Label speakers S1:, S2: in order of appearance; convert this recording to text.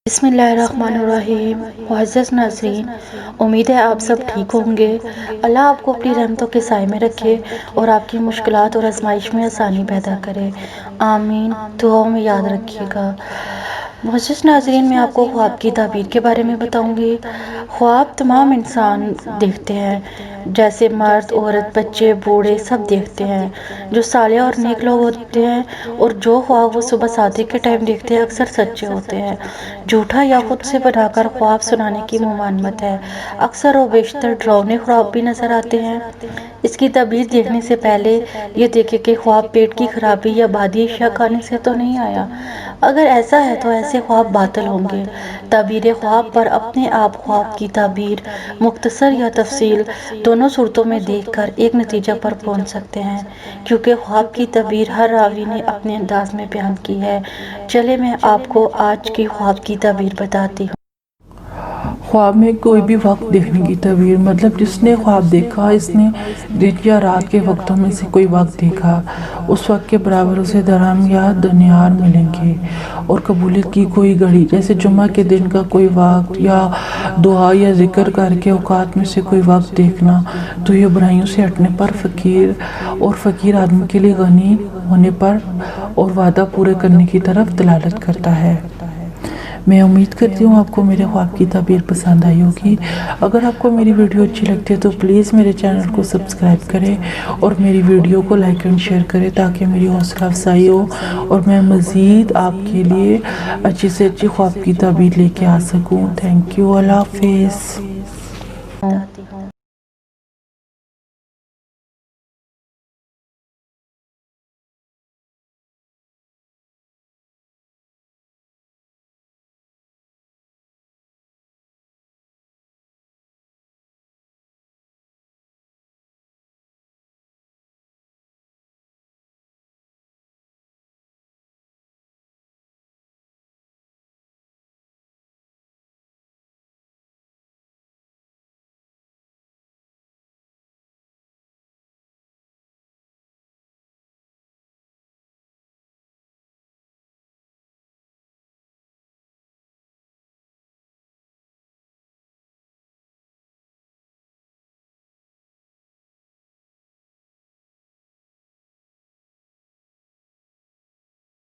S1: بسم اللہ الرحمن الرحیم۔ معزز ناظرین، امید ہے آپ سب ٹھیک ہوں گے۔ اللہ آپ کو اپنی رحمتوں کے سائے میں رکھے اور آپ کی مشکلات اور آزمائش میں آسانی پیدا کرے، آمین۔ دعاؤں میں یاد رکھیے گا۔ معزز ناظرین، میں آپ کو خواب کی تعبیر کے بارے میں بتاؤں گی۔ خواب تمام انسان دیکھتے ہیں، جیسے مرد، عورت، بچے، بوڑھے سب دیکھتے ہیں۔ جو صالح اور نیک لوگ ہوتے ہیں اور جو خواب وہ صبح صادق کے ٹائم دیکھتے ہیں اکثر سچے ہوتے ہیں۔ جھوٹا یا خود سے بنا کر خواب سنانے کی ممانعت ہے۔ اکثر و بیشتر ڈراؤنے خواب بھی نظر آتے ہیں۔ اس کی تعبیر دیکھنے سے پہلے یہ دیکھیں کہ خواب پیٹ کی خرابی یا بادی اشیاء کھانے سے تو نہیں آیا۔ اگر ایسا ہے تو ایسے خواب باطل ہوں گے۔ تعبیر خواب پر اپنے آپ خواب کی تعبیر مختصر یا تفصیل دونوں صورتوں میں دیکھ کر ایک نتیجہ پر پہنچ سکتے ہیں، کیونکہ خواب کی تعبیر ہر راوی نے اپنے انداز میں بیان کی ہے۔ چلے میں آپ کو آج کی خواب کی تعبیر بتاتی ہوں۔
S2: خواب میں کوئی بھی وقت دیکھنے کی تعبیر، مطلب جس نے خواب دیکھا اس نے دن یا رات کے وقتوں میں سے کوئی وقت دیکھا، اس وقت کے برابر اسے درہم یا دینار ملیں گے۔ اور قبولیت کی کوئی گھڑی، جیسے جمعہ کے دن کا کوئی وقت یا دعا یا ذکر کر کے اوقات میں سے کوئی وقت دیکھنا، تو یہ برائیوں سے ہٹنے پر، فقیر آدمی کے لیے غنی ہونے پر اور وعدہ پورے کرنے کی طرف دلالت کرتا ہے۔ میں امید کرتی ہوں آپ کو میرے خواب کی تعبیر پسند آئی ہوگی۔ اگر آپ کو میری ویڈیو اچھی لگتی ہے تو پلیز میرے چینل کو سبسکرائب کریں اور میری ویڈیو کو لائک اینڈ شیئر کریں تاکہ میری حوصلہ افزائی ہو اور میں مزید آپ کے لیے اچھی سے اچھی خواب کی تعبیر لے کے آ سکوں۔ تھینک یو، اللہ حافظ۔